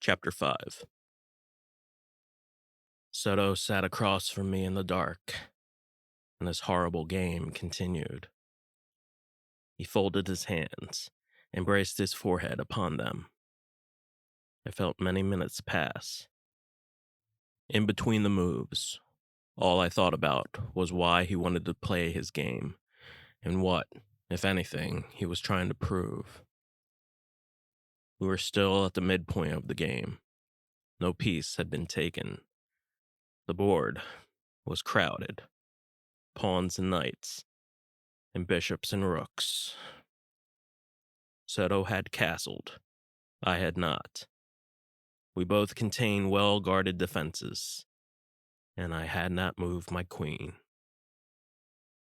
Chapter 5. Soto sat across from me in the dark, and this horrible game continued. He folded his hands and braced his forehead upon them. I felt many minutes pass. In between the moves, all I thought about was why he wanted to play his game, and what, if anything, he was trying to prove. We were still at the midpoint of the game. No piece had been taken. The board was crowded. Pawns and knights, and bishops and rooks. Soto had castled. I had not. We both contained well-guarded defenses, and I had not moved my queen.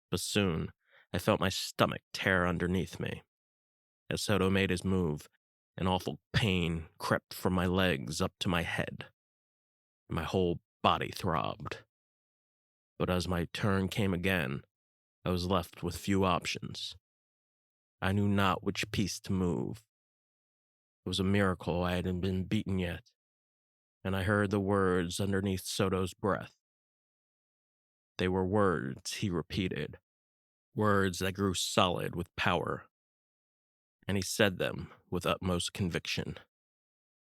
But soon, I felt my stomach tear underneath me. As Soto made his move, an awful pain crept from my legs up to my head, and my whole body throbbed. But as my turn came again, I was left with few options. I knew not which piece to move. It was a miracle I hadn't been beaten yet, and I heard the words underneath Soto's breath. They were words he repeated, words that grew solid with power, and he said them with utmost conviction,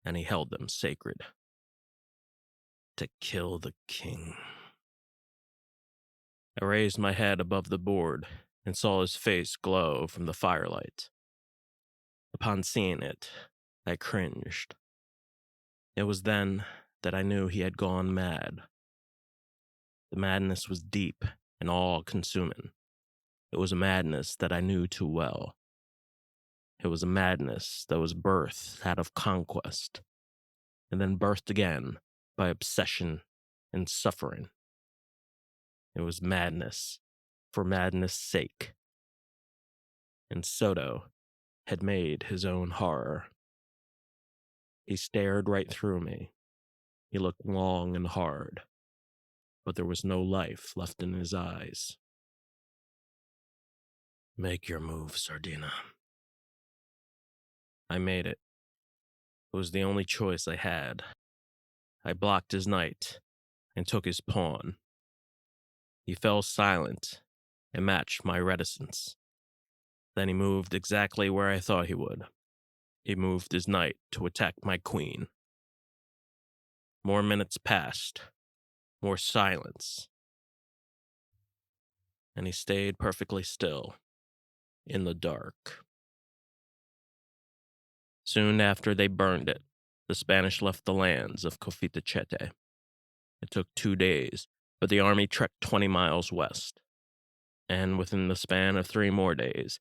and he held them sacred. To kill the king. I raised my head above the board and saw his face glow from the firelight. Upon seeing it, I cringed. It was then that I knew he had gone mad. The madness was deep and all-consuming. It was a madness that I knew too well. It was a madness that was birthed out of conquest, and then birthed again by obsession and suffering. It was madness for madness' sake. And Soto had made his own horror. He stared right through me. He looked long and hard, but there was no life left in his eyes. Make your move, Sardina. I made it. It was the only choice I had. I blocked his knight and took his pawn. He fell silent and matched my reticence. Then he moved exactly where I thought he would. He moved his knight to attack my queen. More minutes passed, more silence, and he stayed perfectly still, in the dark. Soon after they burned it, the Spanish left the lands of Conquistadors. It took 2 days, but the army trekked 20 miles west, and within the span of 3 more days,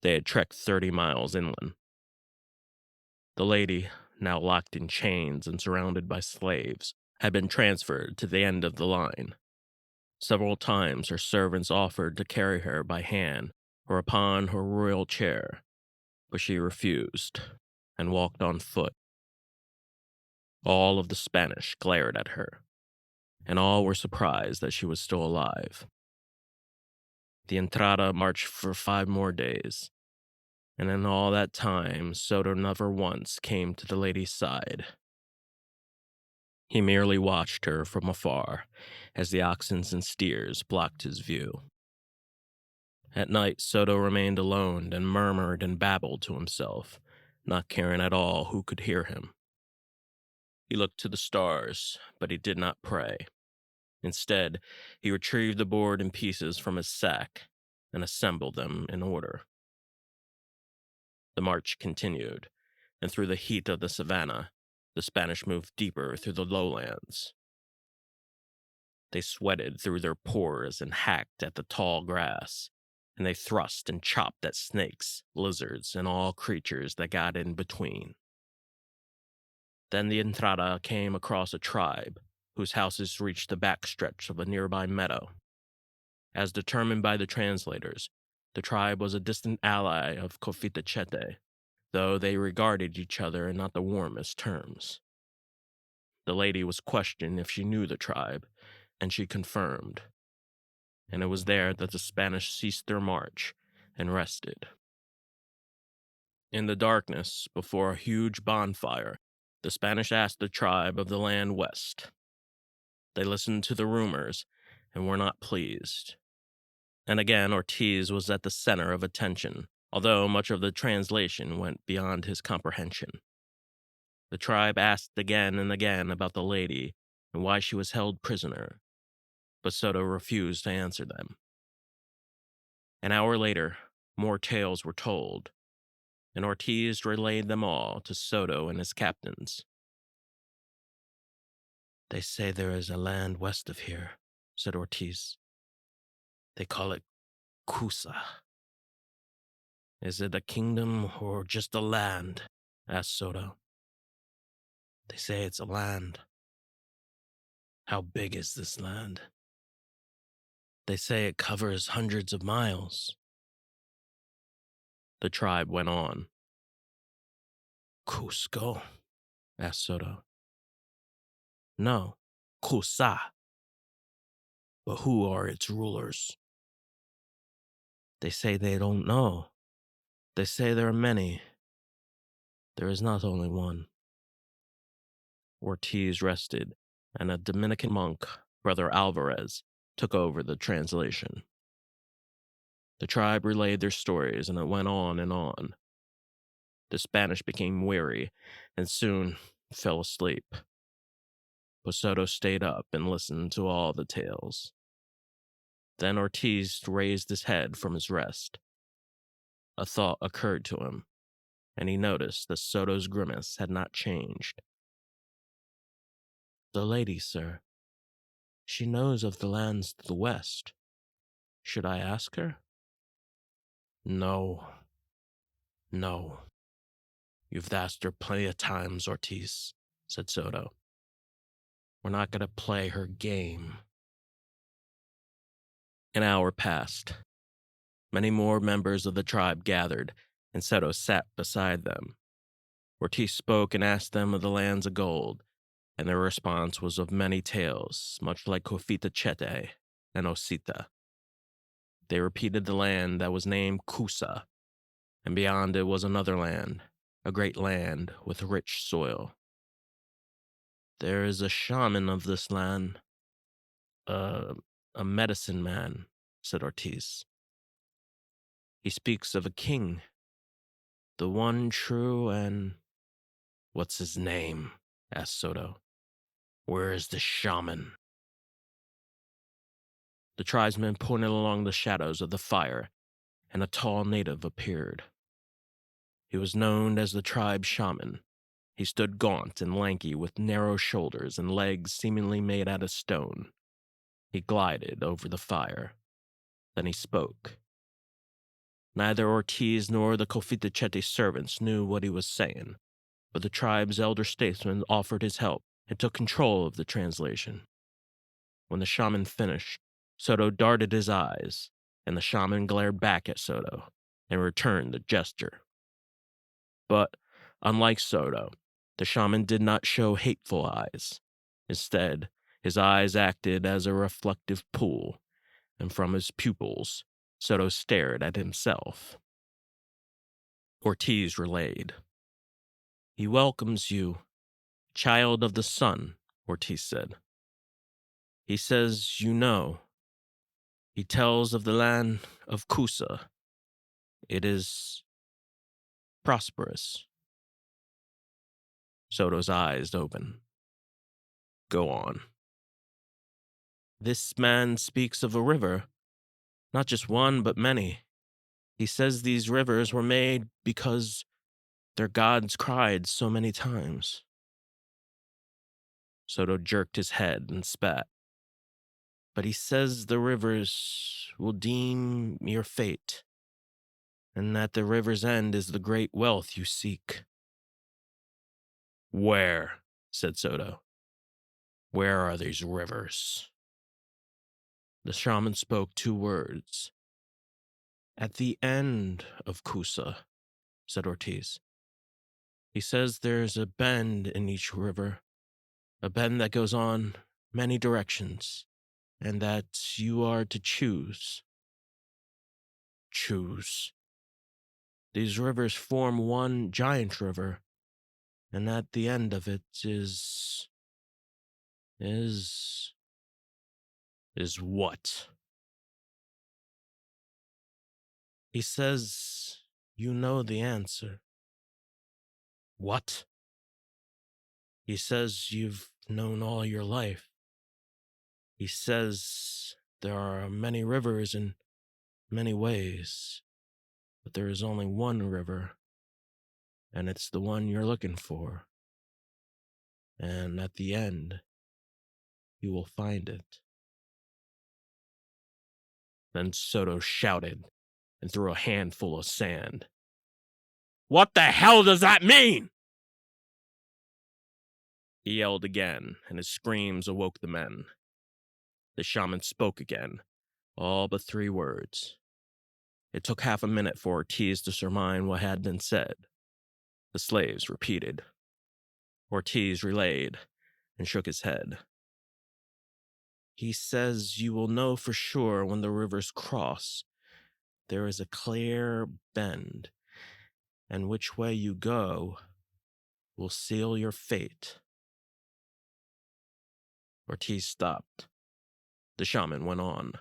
they had trekked 30 miles inland. The lady, now locked in chains and surrounded by slaves, had been transferred to the end of the line. Several times her servants offered to carry her by hand or upon her royal chair, but she refused and walked on foot. All of the Spanish glared at her, and all were surprised that she was still alive. The Entrada marched for 5 more days, and in all that time Soto never once came to the lady's side. He merely watched her from afar as the oxen and steers blocked his view. At night, Soto remained alone and murmured and babbled to himself, not caring at all who could hear him. He looked to the stars, but he did not pray. Instead, he retrieved the board in pieces from his sack and assembled them in order. The march continued, and through the heat of the savannah, the Spanish moved deeper through the lowlands. They sweated through their pores and hacked at the tall grass, and they thrust and chopped at snakes, lizards, and all creatures that got in between. Then the Entrada came across a tribe whose houses reached the backstretch of a nearby meadow. As determined by the translators, the tribe was a distant ally of Conquistadors, though they regarded each other in not the warmest terms. The lady was questioned if she knew the tribe, and she confirmed. And it was there that the Spanish ceased their march and rested. In the darkness, before a huge bonfire, The Spanish asked the tribe of the land west. They listened to the rumors and were not pleased. And again, Ortiz was at the center of attention, although much of the translation went beyond his comprehension. The tribe asked again and again about the lady and why she was held prisoner, but Soto refused to answer them. An hour later, more tales were told, and Ortiz relayed them all to Soto and his captains. "They say there is a land west of here," said Ortiz. "They call it Cusa." "Is it a kingdom or just a land?" asked Soto. "They say it's a land." "How big is this land?" "They say it covers hundreds of miles." The tribe went on. "Cusco?" asked Soto. "No, Cusa." "But who are its rulers?" "They say they don't know. They say there are many. There is not only one." Ortiz rested, and a Dominican monk, Brother Alvarez, took over the translation. The tribe relayed their stories, and it went on and on. The Spanish became weary and soon fell asleep. But Soto stayed up and listened to all the tales. Then Ortiz raised his head from his rest. A thought occurred to him, and he noticed that Soto's grimace had not changed. "The lady, sir. She knows of the lands to the west. Should I ask her?" "No. No. You've asked her plenty of times, Ortiz," said Soto. "We're not going to play her game." An hour passed. Many more members of the tribe gathered, and Soto sat beside them. Ortiz spoke and asked them of the lands of gold, and their response was of many tales, much like Cofita and Osita. They repeated the land that was named Cusa, and beyond it was another land, a great land with rich soil. "There is a shaman of this land, a, a medicine man," said Ortiz. "He speaks of a king, the one true and—" "What's his name?" asked Soto. "Where is the shaman?" The tribesmen pointed along the shadows of the fire, and a tall native appeared. He was known as the tribe shaman. He stood gaunt and lanky with narrow shoulders and legs seemingly made out of stone. He glided over the fire. Then he spoke. Neither Ortiz nor the Cofita servants knew what he was saying, but the tribe's elder statesman offered his help and took control of the translation. When the shaman finished, Soto darted his eyes, and the shaman glared back at Soto and returned the gesture. But, unlike Soto, the shaman did not show hateful eyes. Instead, his eyes acted as a reflective pool, and from his pupils, Soto stared at himself. Ortiz relayed. "He welcomes you, child of the sun," Ortiz said. "He says you know. He tells of the land of Cusa. It is prosperous." Soto's eyes opened. "Go on." "This man speaks of a river, not just one, but many. He says these rivers were made because their gods cried so many times." Soto jerked his head and spat. "But he says the rivers will deem your fate, and that the river's end is the great wealth you seek." "Where?" said Soto. "Where are these rivers?" The shaman spoke 2 words. "At the end of Cusa," said Ortiz. "He says there's a bend in each river, a bend that goes on many directions, and that you are to choose." "Choose?" "These rivers form one giant river, And at the end of it is what? He says you know the answer. What? He says you've known all your life. He says there are many rivers in many ways, but there is only one river, and it's the one you're looking for. And at the end, you will find it. Then Soto shouted and threw a handful of sand. What the hell does that mean? He yelled again, and his screams awoke the men. The shaman spoke again, all but 3 words. It took half a minute for Ortiz to surmine what had been said. The slaves repeated. Ortiz relayed and shook his head. He says you will know for sure when the rivers cross. There is a clear bend, and which way you go will seal your fate. Ortiz stopped. The shaman went on.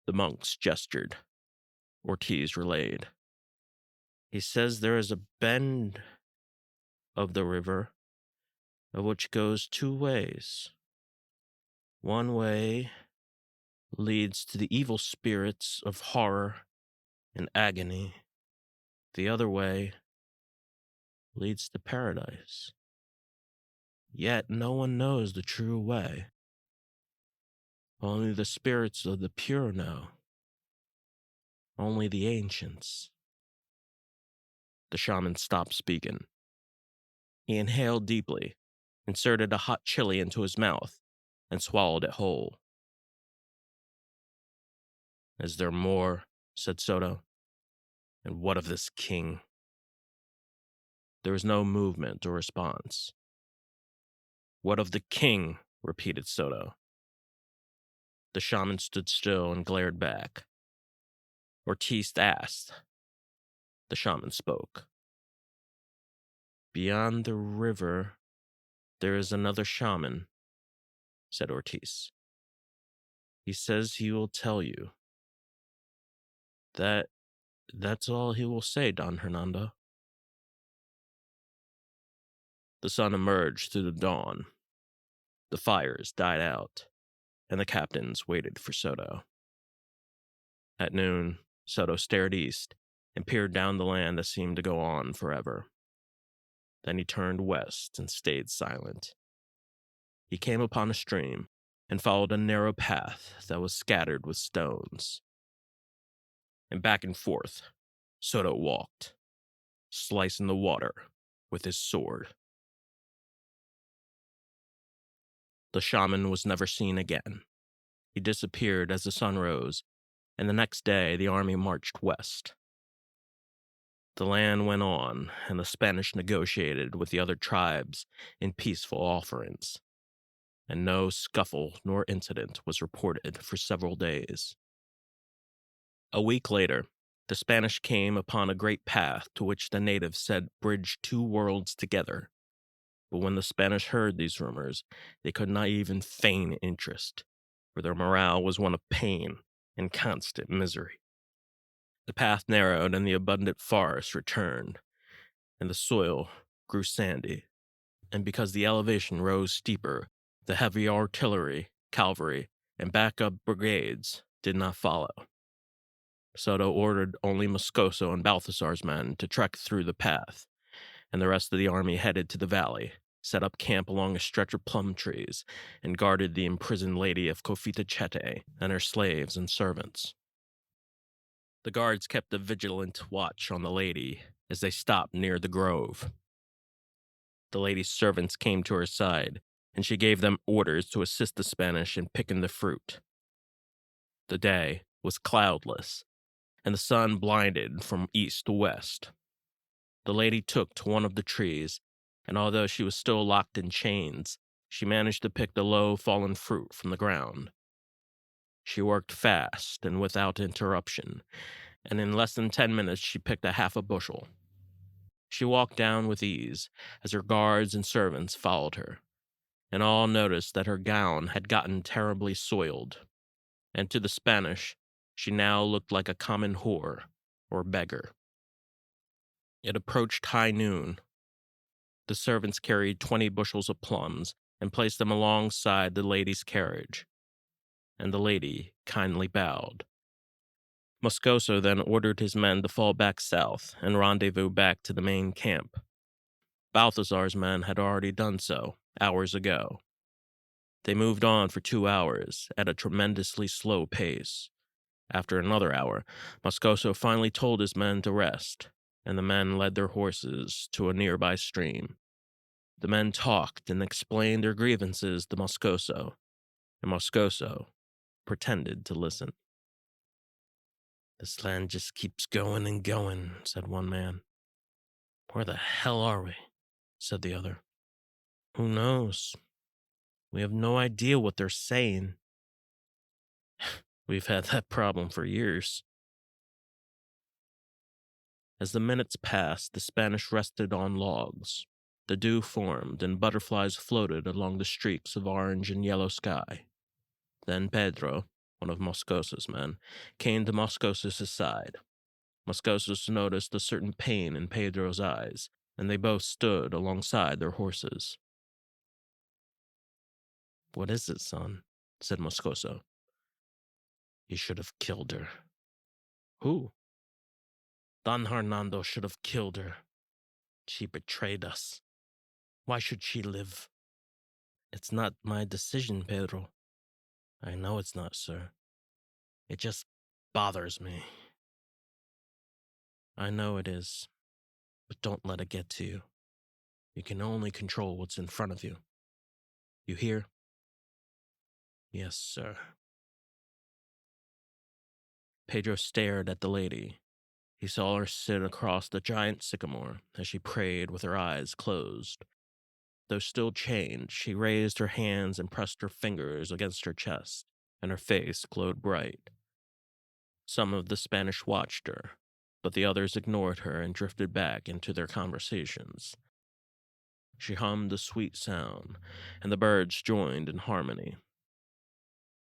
The monks gestured. Ortiz relayed. He says there is a bend of the river of which goes 2 ways. One way leads to the evil spirits of horror and agony. The other way leads to paradise. Yet no one knows the true way. Only the spirits of the pure know. Only the ancients. The shaman stopped speaking. He inhaled deeply, inserted a hot chili into his mouth, and swallowed it whole. Is there more? Said Soto. And what of this king? There was no movement or response. What of the king? Repeated Soto. The shaman stood still and glared back. Ortiz asked. The shaman spoke. Beyond the river, there is another shaman, said Ortiz. He says he will tell you. That's all he will say, Don Hernando. The sun emerged through the dawn. The fires died out, and the captains waited for Soto. At noon, Soto stared east and peered down the land that seemed to go on forever. Then he turned west and stayed silent. He came upon a stream and followed a narrow path that was scattered with stones. And back and forth, Soto walked, slicing the water with his sword. The shaman was never seen again. He disappeared as the sun rose, and the next day the army marched west. The land went on, and the Spanish negotiated with the other tribes in peaceful offerings, and no scuffle nor incident was reported for several days. A week later, the Spanish came upon a great path to which the natives said bridged 2 worlds together. But when the Spanish heard these rumors, they could not even feign interest, for their morale was one of pain and constant misery. The path narrowed and the abundant forest returned, and the soil grew sandy. And because the elevation rose steeper, the heavy artillery, cavalry, and backup brigades did not follow. Soto ordered only Moscoso and Balthasar's men to trek through the path, and the rest of the army headed to the valley, set up camp along a stretch of plum trees, and guarded the imprisoned lady of Cofitachete and her slaves and servants. The guards kept a vigilant watch on the lady as they stopped near the grove. The lady's servants came to her side, and she gave them orders to assist the Spanish in picking the fruit. The day was cloudless, and the sun blinded from east to west. The lady took to one of the trees, and although she was still locked in chains, she managed to pick the low fallen fruit from the ground. She worked fast and without interruption, and in less than 10 minutes she picked a half a bushel. She walked down with ease as her guards and servants followed her, and all noticed that her gown had gotten terribly soiled, and to the Spanish, she now looked like a common whore or beggar. It approached high noon. The servants carried 20 bushels of plums and placed them alongside the lady's carriage, and the lady kindly bowed. Moscoso then ordered his men to fall back south and rendezvous back to the main camp. Balthazar's men had already done so hours ago. They moved on for 2 hours at a tremendously slow pace. After another hour, Moscoso finally told his men to rest, and the men led their horses to a nearby stream. The men talked and explained their grievances to Moscoso, and Moscoso pretended to listen. "This land just keeps going and going," said one man. "Where the hell are we?" said the other. "Who knows? We have no idea what they're saying." "We've had that problem for years." As the minutes passed, the Spanish rested on logs. The dew formed, and butterflies floated along the streaks of orange and yellow sky. Then Pedro, one of Moscoso's men, came to Moscoso's side. Moscoso noticed a certain pain in Pedro's eyes, and they both stood alongside their horses. "What is it, son?" said Moscoso. "You should have killed her." "Who?" "Don Hernando should have killed her. She betrayed us. Why should she live?" "It's not my decision, Pedro." "I know it's not, sir. It just bothers me." "I know it is, but don't let it get to you. You can only control what's in front of you. You hear?" "Yes, sir." Pedro stared at the lady. He saw her sit across the giant sycamore as she prayed with her eyes closed. Though still chained, she raised her hands and pressed her fingers against her chest, and her face glowed bright. Some of the Spanish watched her, but the others ignored her and drifted back into their conversations. She hummed a sweet sound, and the birds joined in harmony.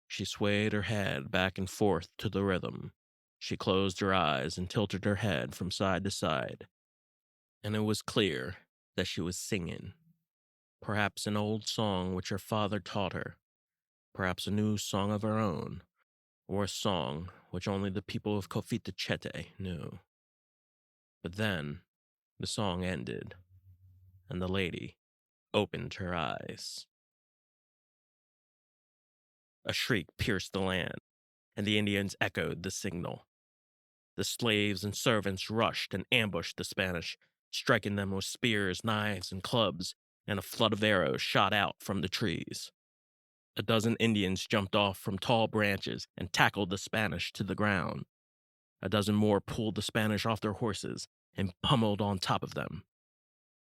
She swayed her head back and forth to the rhythm. She closed her eyes and tilted her head from side to side, and it was clear that she was singing. Perhaps an old song which her father taught her, perhaps a new song of her own, or a song which only the people of Confitachete knew. But then the song ended, and the lady opened her eyes. A shriek pierced the land, and the Indians echoed the signal. The slaves and servants rushed and ambushed the Spanish, striking them with spears, knives, and clubs, and a flood of arrows shot out from the trees. A dozen Indians jumped off from tall branches and tackled the Spanish to the ground. A dozen more pulled the Spanish off their horses and pummeled on top of them.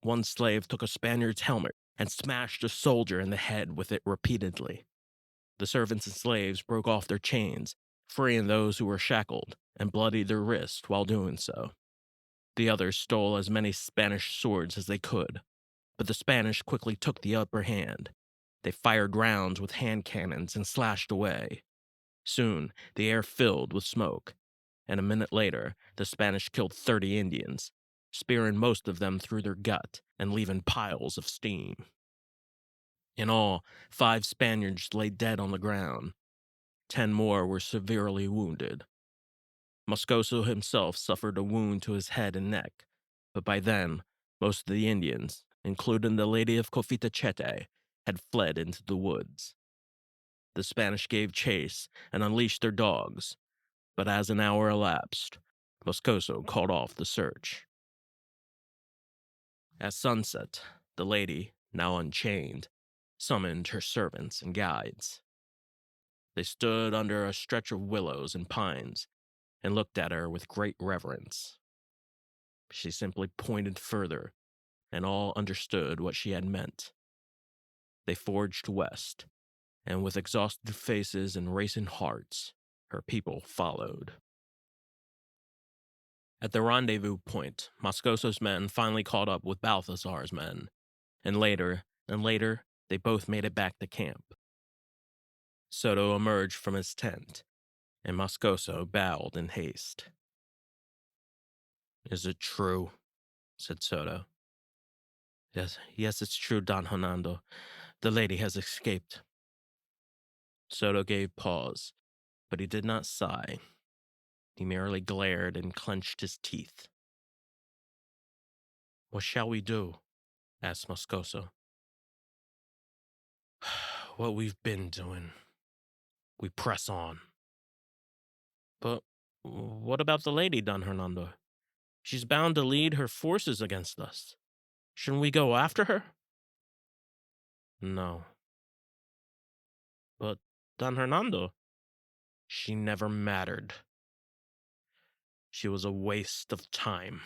One slave took a Spaniard's helmet and smashed a soldier in the head with it repeatedly. The servants and slaves broke off their chains, freeing those who were shackled, and bloodied their wrists while doing so. The others stole as many Spanish swords as they could, but the Spanish quickly took the upper hand. They fired rounds with hand cannons and slashed away. Soon, the air filled with smoke, and a minute later, the Spanish killed 30 Indians, spearing most of them through their gut and leaving piles of steam. In all, 5 Spaniards lay dead on the ground. 10 more were severely wounded. Moscoso himself suffered a wound to his head and neck, but by then, most of the Indians, including the Lady of Confitachete, had fled into the woods. The Spanish gave chase and unleashed their dogs, but as an hour elapsed, Moscoso called off the search. At sunset, the lady, now unchained, summoned her servants and guides. They stood under a stretch of willows and pines and looked at her with great reverence. She simply pointed further, and all understood what she had meant. They forged west, and with exhausted faces and racing hearts, her people followed. At the rendezvous point, Moscoso's men finally caught up with Balthasar's men, and later, they both made it back to camp. Soto emerged from his tent, and Moscoso bowed in haste. "Is it true?" said Soto. Yes, it's true, Don Hernando. The lady has escaped." Soto gave pause, but he did not sigh. He merely glared and clenched his teeth. "What shall we do?" asked Moscoso. "What we've been doing. We press on." "But what about the lady, Don Hernando? She's bound to lead her forces against us. Shouldn't we go after her?" "No." "But, Don Hernando, she never mattered. She was a waste of time.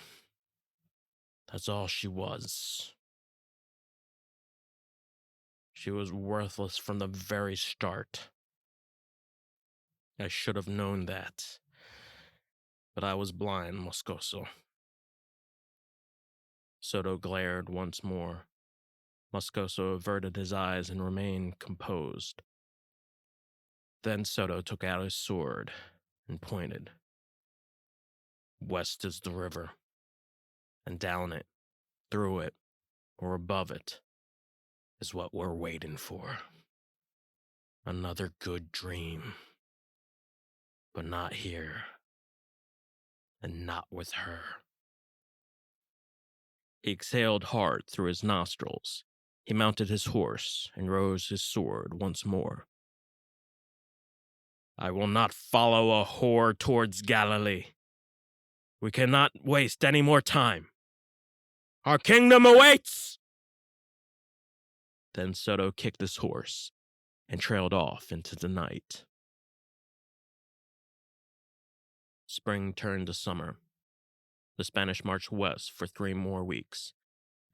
That's all she was. She was worthless from the very start. I should have known that. But I was blind, Moscoso." Soto glared once more. Moscoso averted his eyes and remained composed. Then Soto took out his sword and pointed. "West is the river, and down it, through it, or above it, is what we're waiting for. Another good dream. But not here, and not with her." He exhaled hard through his nostrils. He mounted his horse and rose his sword once more. "I will not follow a whore towards Galilee. We cannot waste any more time. Our kingdom awaits!" Then Soto kicked his horse and trailed off into the night. Spring turned to summer. The Spanish marched west for 3 more weeks,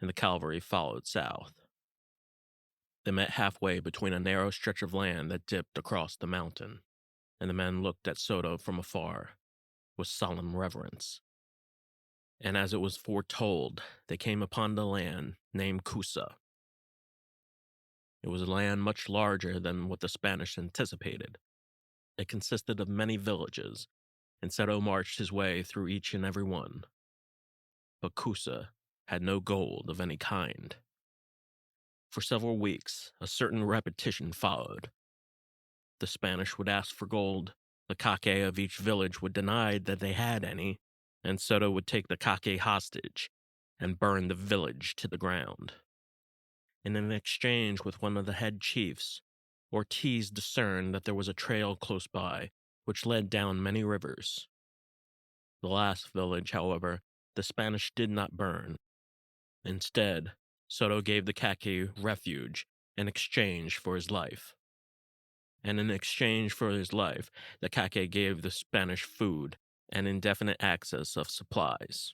and the cavalry followed south. They met halfway between a narrow stretch of land that dipped across the mountain, and the men looked at Soto from afar with solemn reverence. And as it was foretold, they came upon the land named Cusa. It was a land much larger than what the Spanish anticipated. It consisted of many villages, and Soto marched his way through each and every one. But Cusa had no gold of any kind. For several weeks, a certain repetition followed. The Spanish would ask for gold, the Kake of each village would deny that they had any, and Soto would take the Kake hostage and burn the village to the ground. In an exchange with one of the head chiefs, Ortiz discerned that there was a trail close by, which led down many rivers. The last village, however, the Spanish did not burn. Instead, Soto gave the Kake refuge in exchange for his life. And in exchange for his life, the Kake gave the Spanish food and indefinite access of supplies.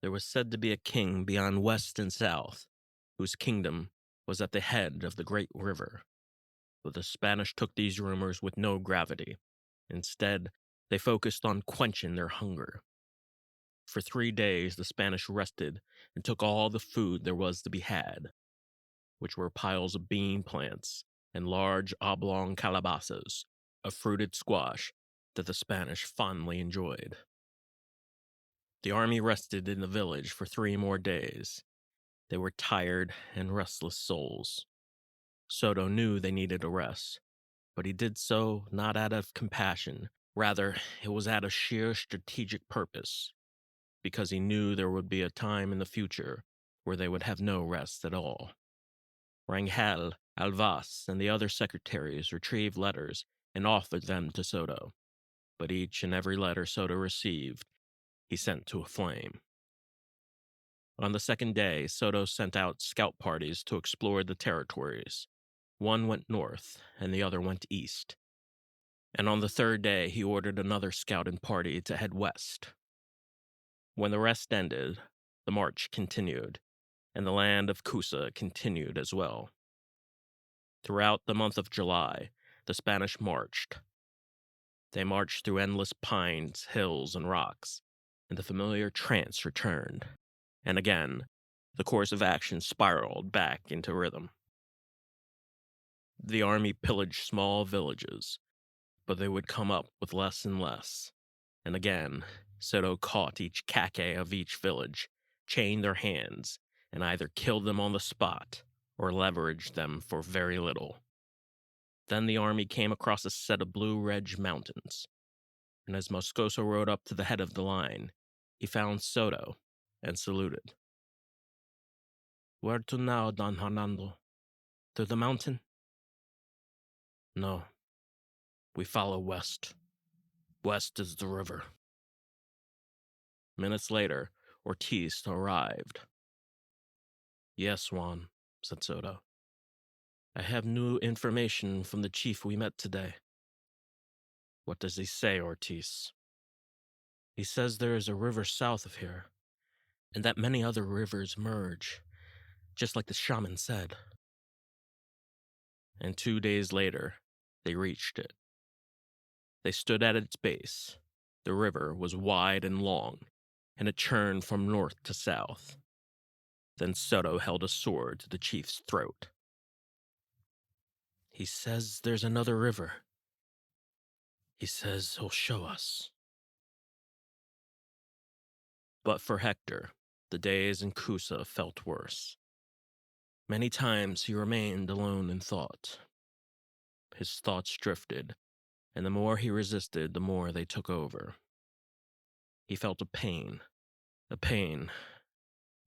There was said to be a king beyond west and south, whose kingdom was at the head of the great river. But the Spanish took these rumors with no gravity. Instead, they focused on quenching their hunger. For 3 days, the Spanish rested and took all the food there was to be had, which were piles of bean plants and large oblong calabazas, a fruited squash that the Spanish fondly enjoyed. The army rested in the village for 3 more days. They were tired and restless souls. Soto knew they needed a rest, but he did so not out of compassion. Rather, it was out of sheer strategic purpose, because he knew there would be a time in the future where they would have no rest at all. Rangel, Alvas, and the other secretaries retrieved letters and offered them to Soto, but each and every letter Soto received, he sent to a flame. On the second day, Soto sent out scout parties to explore the territories. One went north, and the other went east. And on the third day, he ordered another scouting party to head west. When the rest ended, the march continued, and the land of Cusa continued as well. Throughout the month of July, the Spanish marched. They marched through endless pines, hills, and rocks, and the familiar trance returned. And again, the course of action spiraled back into rhythm. The army pillaged small villages, but they would come up with less and less. And again, Soto caught each kake of each village, chained their hands, and either killed them on the spot or leveraged them for very little. Then the army came across a set of blue ridge mountains, and as Moscoso rode up to the head of the line, he found Soto and saluted. "Where to now, Don Hernando? To the mountain?" "No. We follow west. West is the river." Minutes later, Ortiz arrived. "Yes, Juan," said Soto. "I have new information from the chief we met today." "What does he say, Ortiz?" "He says there is a river south of here, and that many other rivers merge, just like the shaman said." And 2 days later, they reached it. They stood at its base. The river was wide and long, and it churned from north to south. Then Soto held a sword to the chief's throat. "He says there's another river. He says he'll show us." But for Hector, the days in Kusa felt worse. Many times he remained alone in thought. His thoughts drifted, and the more he resisted, the more they took over. He felt a pain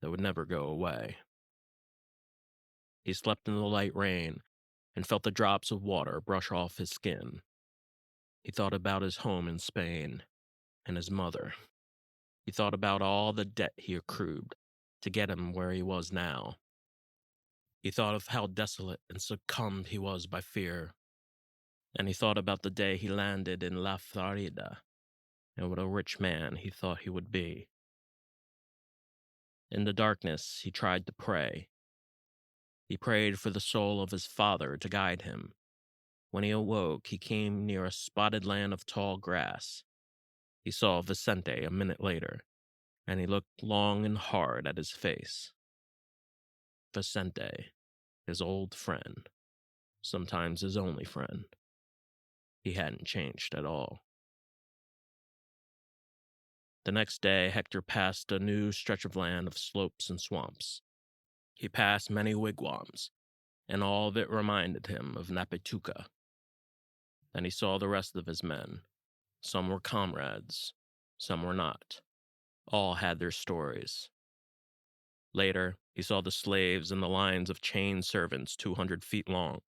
that would never go away. He slept in the light rain and felt the drops of water brush off his skin. He thought about his home in Spain and his mother. He thought about all the debt he accrued to get him where he was now. He thought of how desolate and succumbed he was by fear. And he thought about the day he landed in La Florida and what a rich man he thought he would be. In the darkness, he tried to pray. He prayed for the soul of his father to guide him. When he awoke, he came near a spotted land of tall grass. He saw Vicente a minute later, and he looked long and hard at his face. Vicente, his old friend, sometimes his only friend. He hadn't changed at all. The next day, Hector passed a new stretch of land of slopes and swamps. He passed many wigwams, and all of it reminded him of Napituca. Then he saw the rest of his men. Some were comrades, some were not. All had their stories. Later, he saw the slaves and the lines of chained servants 200 feet long.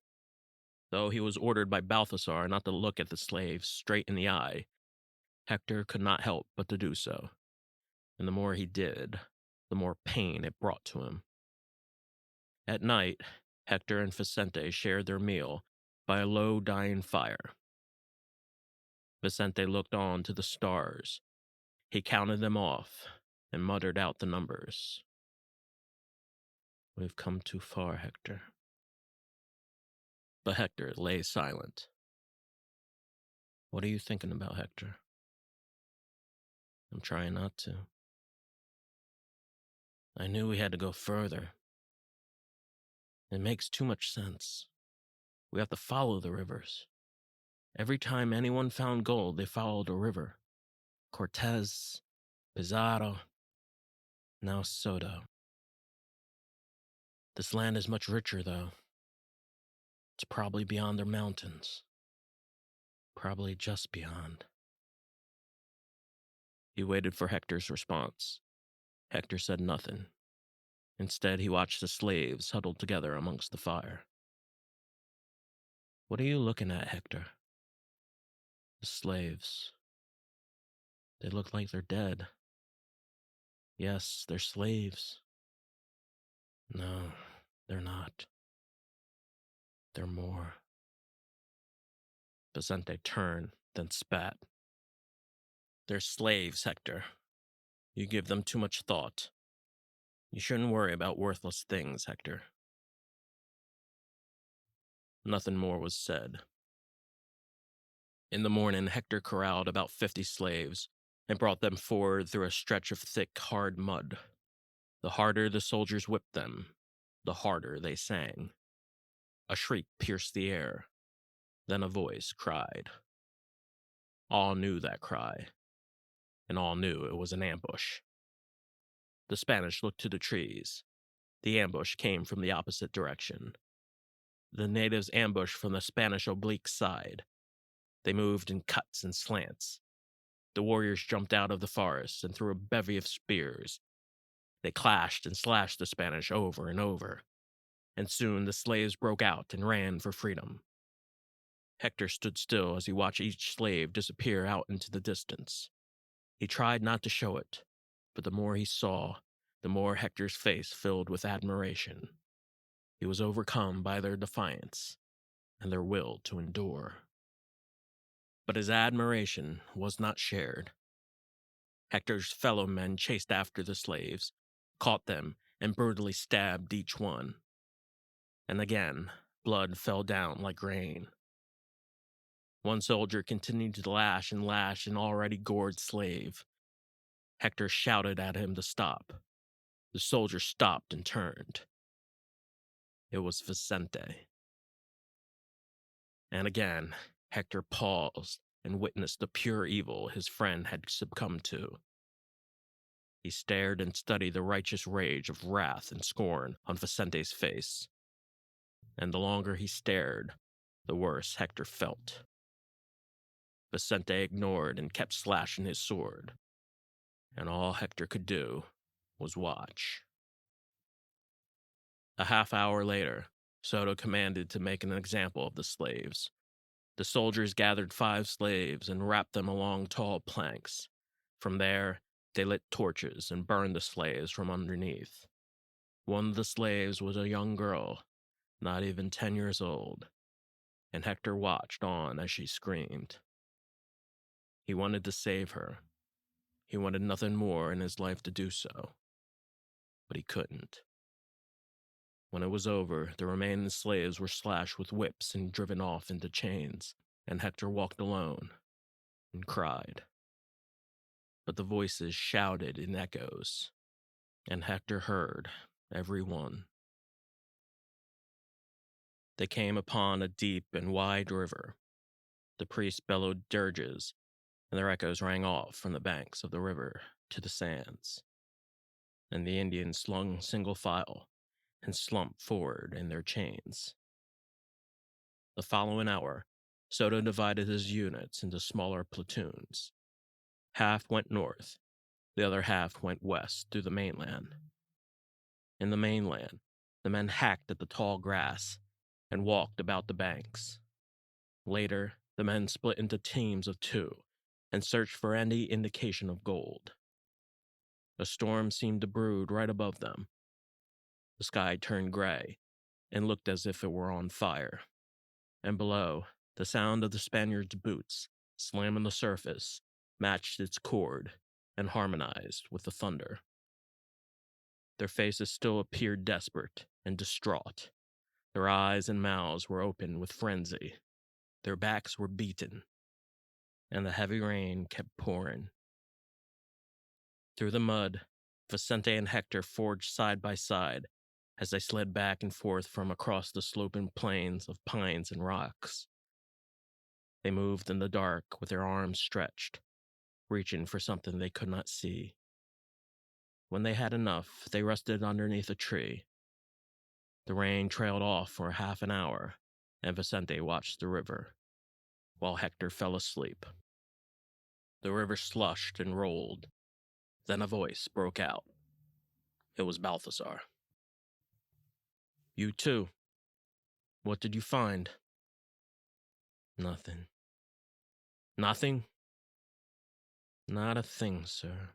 Though he was ordered by Balthasar not to look at the slaves straight in the eye, Hector could not help but to do so. And the more he did, the more pain it brought to him. At night, Hector and Vicente shared their meal by a low dying fire. Vicente looked on to the stars. He counted them off and muttered out the numbers. "We've come too far, Hector." But Hector lay silent. "What are you thinking about, Hector?" "I'm trying not to. I knew we had to go further. It makes too much sense. We have to follow the rivers. Every time anyone found gold, they followed a river. Cortez, Pizarro, now Soto. This land is much richer, though. It's probably beyond their mountains. Probably just beyond." He waited for Hector's response. Hector said nothing. Instead, he watched the slaves huddled together amongst the fire. "What are you looking at, Hector?" "The slaves. They look like they're dead." "Yes, they're slaves." "No, they're not. They're more." Vicente turned, then spat. "They're slaves, Hector. You give them too much thought. You shouldn't worry about worthless things, Hector." Nothing more was said. In the morning, Hector corralled about 50 slaves and brought them forward through a stretch of thick, hard mud. The harder the soldiers whipped them, the harder they sang. A shriek pierced the air. Then a voice cried. All knew that cry, and all knew it was an ambush. The Spanish looked to the trees. The ambush came from the opposite direction. The natives ambushed from the Spanish oblique side. They moved in cuts and slants. The warriors jumped out of the forest and threw a bevy of spears. They clashed and slashed the Spanish over and over, and soon the slaves broke out and ran for freedom. Hector stood still as he watched each slave disappear out into the distance. He tried not to show it, but the more he saw, the more Hector's face filled with admiration. He was overcome by their defiance and their will to endure. But his admiration was not shared. Hector's fellow men chased after the slaves, caught them, and brutally stabbed each one. And again, blood fell down like rain. One soldier continued to lash and lash an already gored slave. Hector shouted at him to stop. The soldier stopped and turned. It was Vicente. And again, Hector paused and witnessed the pure evil his friend had succumbed to. He stared and studied the righteous rage of wrath and scorn on Vicente's face. And the longer he stared, the worse Hector felt. Vicente ignored and kept slashing his sword, and all Hector could do was watch. A half hour later, Soto commanded to make an example of the slaves. The soldiers gathered 5 slaves and wrapped them along tall planks. From there, they lit torches and burned the slaves from underneath. One of the slaves was a young girl, not even 10 years old, and Hector watched on as she screamed. He wanted to save her. He wanted nothing more in his life to do so, but he couldn't. When it was over, the remaining slaves were slashed with whips and driven off into chains, and Hector walked alone and cried. But the voices shouted in echoes, and Hector heard every one. They came upon a deep and wide river. The priests bellowed dirges, and their echoes rang off from the banks of the river to the sands. And the Indians slung single file and slumped forward in their chains. The following hour, Soto divided his units into smaller platoons. Half went north, the other half went west through the mainland. In the mainland, the men hacked at the tall grass and walked about the banks. Later, the men split into teams of 2 and searched for any indication of gold. A storm seemed to brood right above them. The sky turned gray and looked as if it were on fire. And below, the sound of the Spaniards' boots slamming the surface matched its chord and harmonized with the thunder. Their faces still appeared desperate and distraught. Their eyes and mouths were open with frenzy. Their backs were beaten, and the heavy rain kept pouring. Through the mud, Vicente and Hector forged side by side as they slid back and forth from across the sloping plains of pines and rocks. They moved in the dark with their arms stretched, reaching for something they could not see. When they had enough, they rested underneath a tree. The rain trailed off for half an hour, and Vicente watched the river, while Hector fell asleep. The river slushed and rolled. Then a voice broke out. It was Balthazar. You too. What did you find? Nothing. Nothing? Not a thing, sir.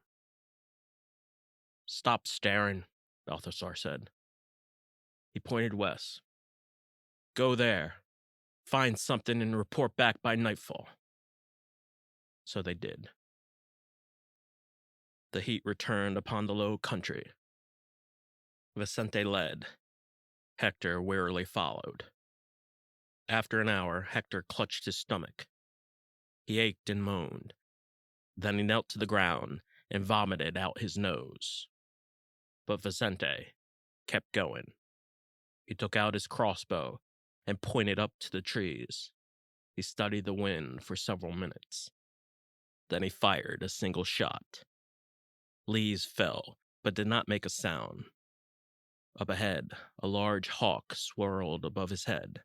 Stop staring, Balthazar said. He pointed west. Go there. Find something and report back by nightfall. So they did. The heat returned upon the low country. Vicente led. Hector wearily followed. After an hour, Hector clutched his stomach. He ached and moaned. Then he knelt to the ground and vomited out his nose. But Vicente kept going. He took out his crossbow and pointed up to the trees. He studied the wind for several minutes. Then he fired a single shot. Leaves fell, but did not make a sound. Up ahead, a large hawk swirled above his head,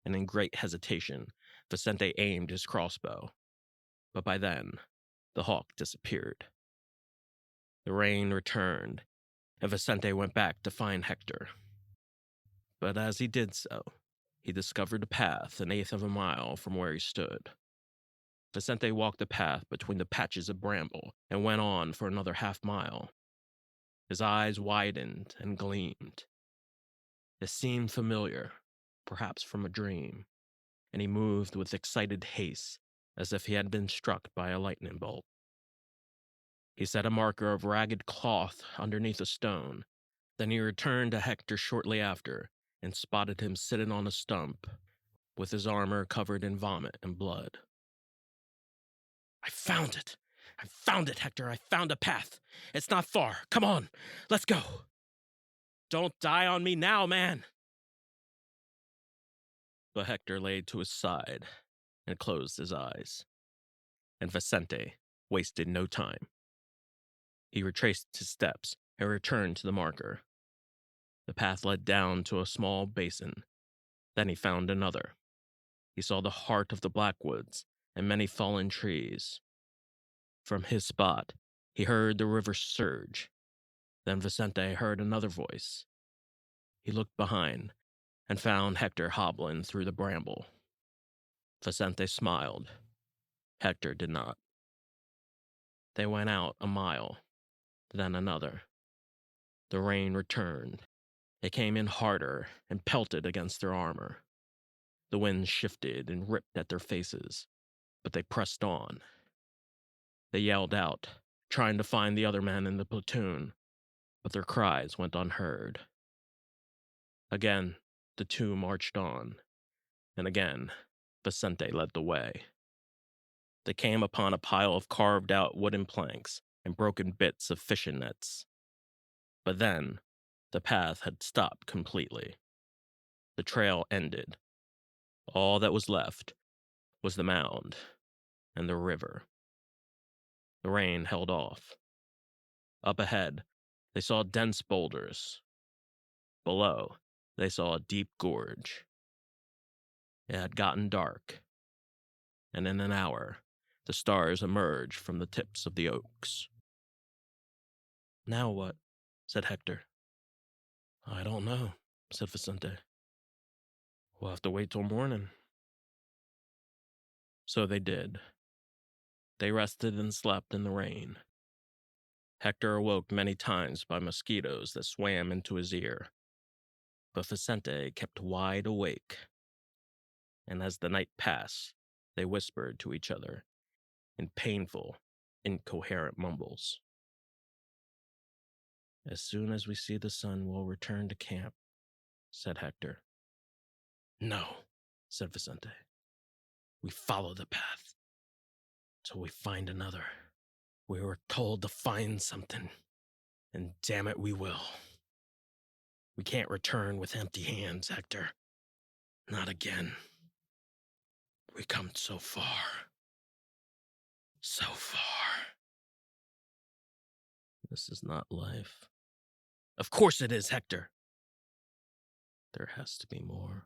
and in great hesitation, Vicente aimed his crossbow. But by then, the hawk disappeared. The rain returned, and Vicente went back to find Hector. But as he did so, he discovered a path an eighth of a mile from where he stood. Vicente walked the path between the patches of bramble and went on for another half-mile. His eyes widened and gleamed. It seemed familiar, perhaps from a dream, and he moved with excited haste as if he had been struck by a lightning bolt. He set a marker of ragged cloth underneath a stone. Then he returned to Hector shortly after and spotted him sitting on a stump with his armor covered in vomit and blood. I found it! I found it, Hector! I found a path! It's not far! Come on! Let's go! Don't die on me now, man! But Hector lay to his side and closed his eyes. And Vicente wasted no time. He retraced his steps and returned to the marker. The path led down to a small basin. Then he found another. He saw the heart of the Blackwoods and many fallen trees. From his spot, he heard the river surge. Then Vicente heard another voice. He looked behind and found Hector hobbling through the bramble. Vicente smiled. Hector did not. They went out a mile, then another. The rain returned. It came in harder and pelted against their armor. The wind shifted and ripped at their faces, but they pressed on. They yelled out, trying to find the other men in the platoon, but their cries went unheard. Again, the two marched on, and again, Vicente led the way. They came upon a pile of carved-out wooden planks and broken bits of fishing nets. But then, the path had stopped completely. The trail ended. All that was left was the mound and the river. The rain held off. Up ahead, they saw dense boulders. Below, they saw a deep gorge. It had gotten dark, and in an hour, the stars emerged from the tips of the oaks. Now what? Said Hector. I don't know, said Vicente. We'll have to wait till morning. So they did. They rested and slept in the rain. Hector awoke many times by mosquitoes that swam into his ear. But Vicente kept wide awake. And as the night passed, they whispered to each other in painful, incoherent mumbles. As soon as we see the sun, we'll return to camp, said Hector. No, said Vicente. We follow the path till we find another. We were told to find something, and damn it, we will. We can't return with empty hands, Hector. Not again. We come so far. So far. This is not life. Of course it is, Hector. There has to be more.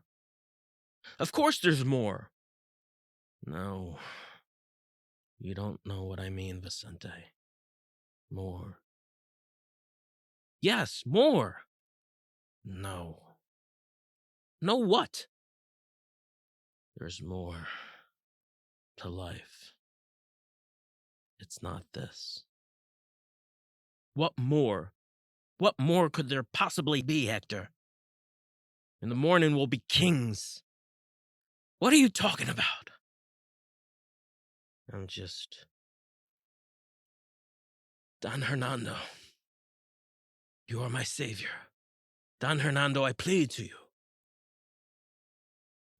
Of course there's more. No. You don't know what I mean, Vicente. More. Yes, more. No. No what? There's more to life. It's not this. What more? What more could there possibly be, Hector? In the morning we'll be kings. What are you talking about? I'm just... Don Hernando. You are my savior. Don Hernando, I plead to you.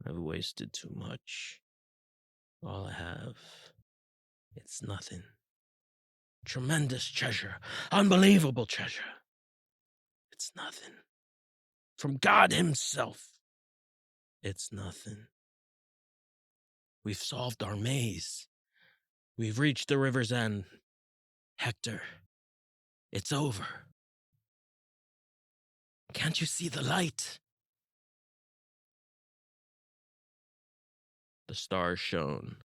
I've wasted too much. All I have, it's nothing. Tremendous treasure, unbelievable treasure. It's nothing. From God himself, it's nothing. We've solved our maze. We've reached the river's end. Hector, it's over. Can't you see the light? The stars shone.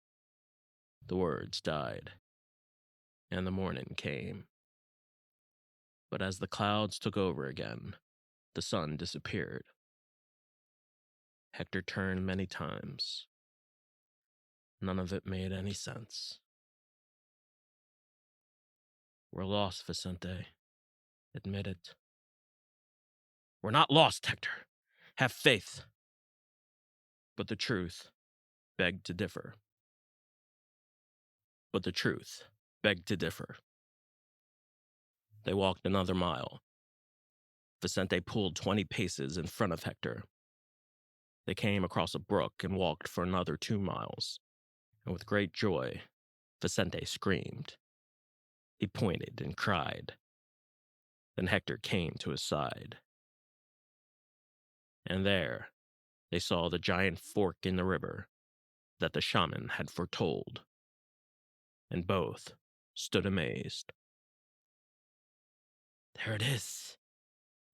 The words died. And the morning came. But as the clouds took over again, the sun disappeared. Hector turned many times. None of it made any sense. We're lost, Vicente. Admit it. We're not lost, Hector. Have faith. But the truth begged to differ. They walked another mile. Vicente pulled 20 paces in front of Hector. They came across a brook and walked for another 2 miles. And with great joy, Vicente screamed. He pointed and cried. Then Hector came to his side. And there, they saw the giant fork in the river that the shaman had foretold. And both stood amazed. There it is.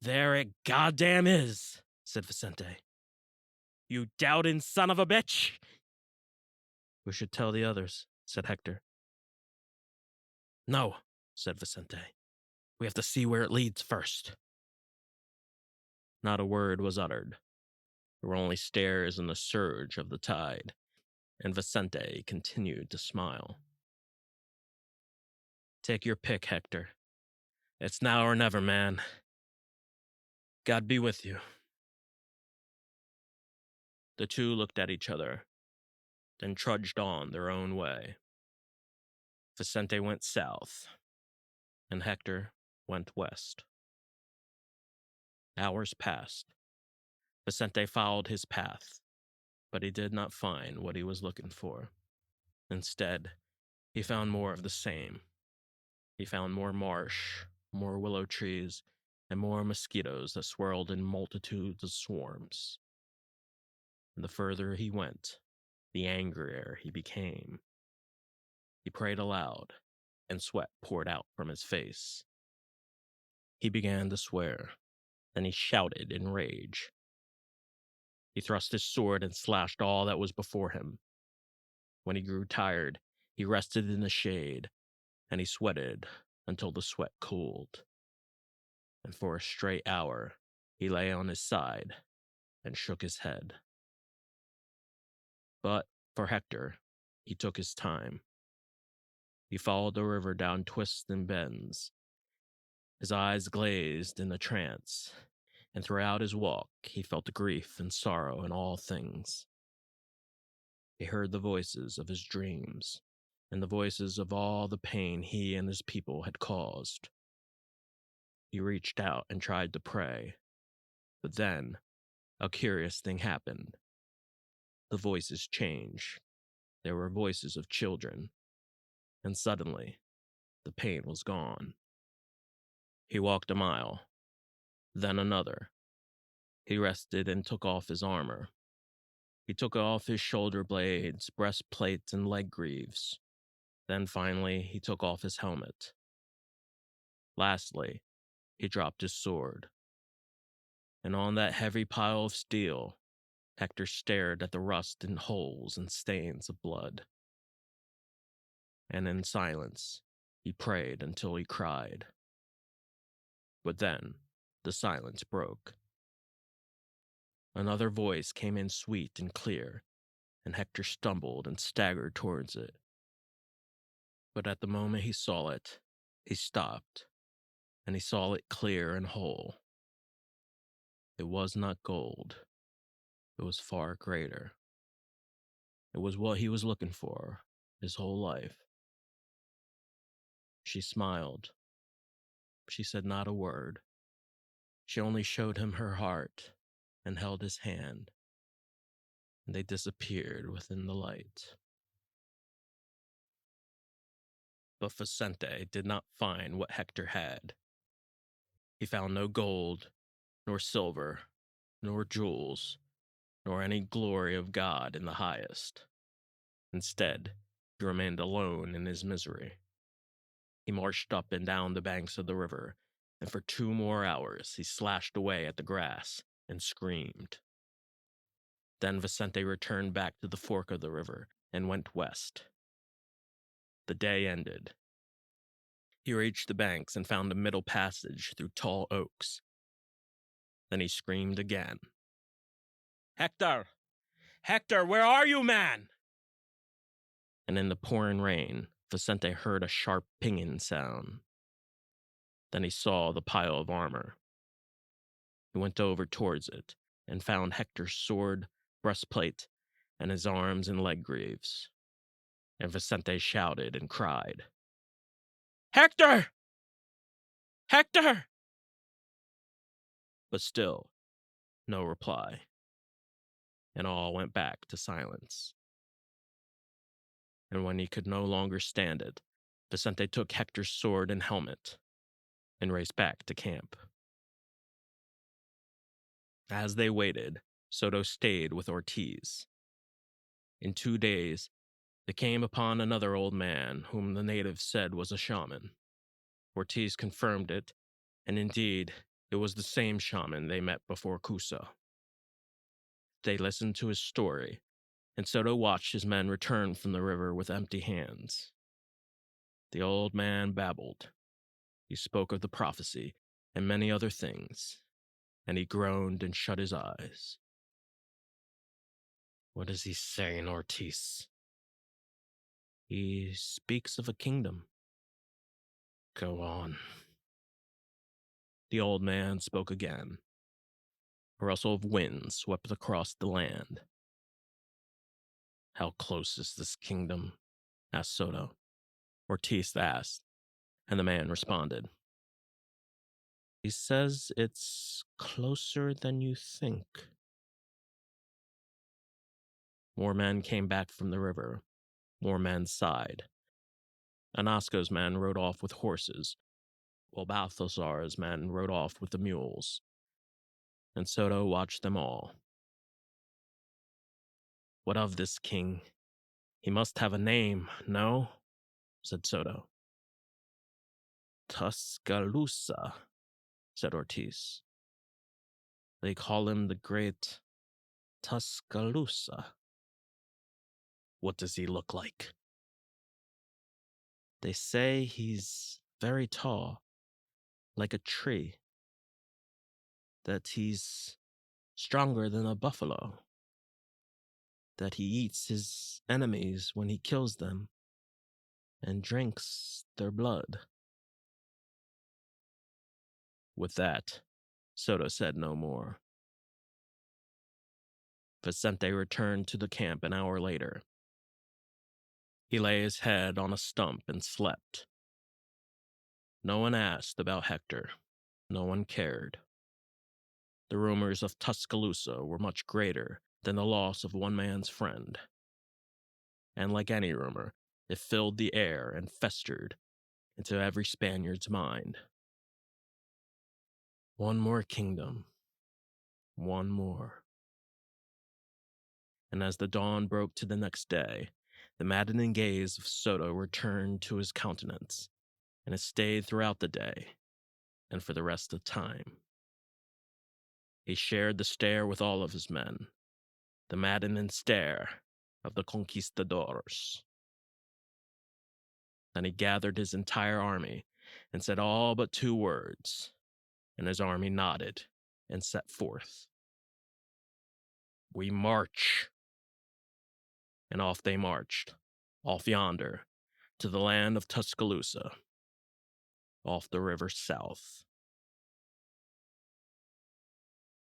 There it goddamn is, said Vicente. You doubting son of a bitch! We should tell the others, said Hector. No, said Vicente. We have to see where it leads first. Not a word was uttered. There were only stares and the surge of the tide, and Vicente continued to smile. Take your pick, Hector. It's now or never, man. God be with you. The two looked at each other, then trudged on their own way. Vicente went south, and Hector went west. Hours passed. Vicente followed his path, but he did not find what he was looking for. Instead, he found more of the same. He found more marsh, more willow trees, and more mosquitoes that swirled in multitudes of swarms. And the further he went, the angrier he became. He prayed aloud, and sweat poured out from his face. He began to swear. Then he shouted in rage. He thrust his sword and slashed all that was before him. When he grew tired, he rested in the shade, and he sweated until the sweat cooled. And for a straight hour, he lay on his side and shook his head. But for Hector, he took his time. He followed the river down twists and bends. His eyes glazed in a trance, and throughout his walk he felt grief and sorrow in all things. He heard the voices of his dreams, and the voices of all the pain he and his people had caused. He reached out and tried to pray, but then a curious thing happened. The voices changed. There were voices of children, and suddenly the pain was gone. He walked a mile, then another. He rested and took off his armor. He took off his shoulder blades, breastplate, and leg greaves. Then finally, he took off his helmet. Lastly, he dropped his sword. And on that heavy pile of steel, Hector stared at the rust and holes and stains of blood. And in silence, he prayed until he cried. But then, the silence broke. Another voice came in sweet and clear, and Hector stumbled and staggered towards it. But at the moment he saw it, he stopped, and he saw it clear and whole. It was not gold. It was far greater. It was what he was looking for his whole life. She smiled. She said not a word. She only showed him her heart and held his hand, and they disappeared within the light. But Vicente did not find what Hector had. He found no gold, nor silver, nor jewels, nor any glory of God in the highest. Instead, he remained alone in his misery. He marched up and down the banks of the river, and for 2 more hours he slashed away at the grass and screamed. Then Vicente returned back to the fork of the river and went west. The day ended. He reached the banks and found a middle passage through tall oaks. Then he screamed again. "Hector! Hector, where are you, man?" And in the pouring rain, Vicente heard a sharp pinging sound. Then he saw the pile of armor. He went over towards it and found Hector's sword, breastplate, and his arms and leg greaves. And Vicente shouted and cried, "Hector! Hector!" But still, no reply. And all went back to silence. And when he could no longer stand it, Vicente took Hector's sword and helmet and raced back to camp. As they waited, Soto stayed with Ortiz. In 2 days, they came upon another old man whom the natives said was a shaman. Ortiz confirmed it, and indeed, it was the same shaman they met before Cusco. They listened to his story, and Soto watched his men return from the river with empty hands. The old man babbled. He spoke of the prophecy and many other things, and he groaned and shut his eyes. "What is he saying, Ortiz?" "He speaks of a kingdom." "Go on." The old man spoke again. A rustle of wind swept across the land. "How close is this kingdom?" asked Soto. Ortiz asked, and the man responded. "He says it's closer than you think." More men came back from the river. More men sighed. Anasco's men rode off with horses, while Balthasar's men rode off with the mules. And Soto watched them all. "What of this king? He must have a name, no?" said Soto. "Tuscaloosa," said Ortiz. "They call him the Great Tuscaloosa." "What does he look like?" "They say he's very tall, like a tree. That he's stronger than a buffalo. That he eats his enemies when he kills them, and drinks their blood." With that, Soto said no more. Vicente returned to the camp an hour later. He lay his head on a stump and slept. No one asked about Hector. No one cared. The rumors of Tuscaloosa were much greater than the loss of one man's friend. And like any rumor, it filled the air and festered into every Spaniard's mind. One more kingdom. One more. And as the dawn broke to the next day, the maddening gaze of Soto returned to his countenance, and it stayed throughout the day, and for the rest of time. He shared the stare with all of his men, the maddening stare of the Conquistadors. Then he gathered his entire army and said all but 2 words, and his army nodded and set forth. "We march." And off they marched, off yonder, to the land of Tuscaloosa, off the river south.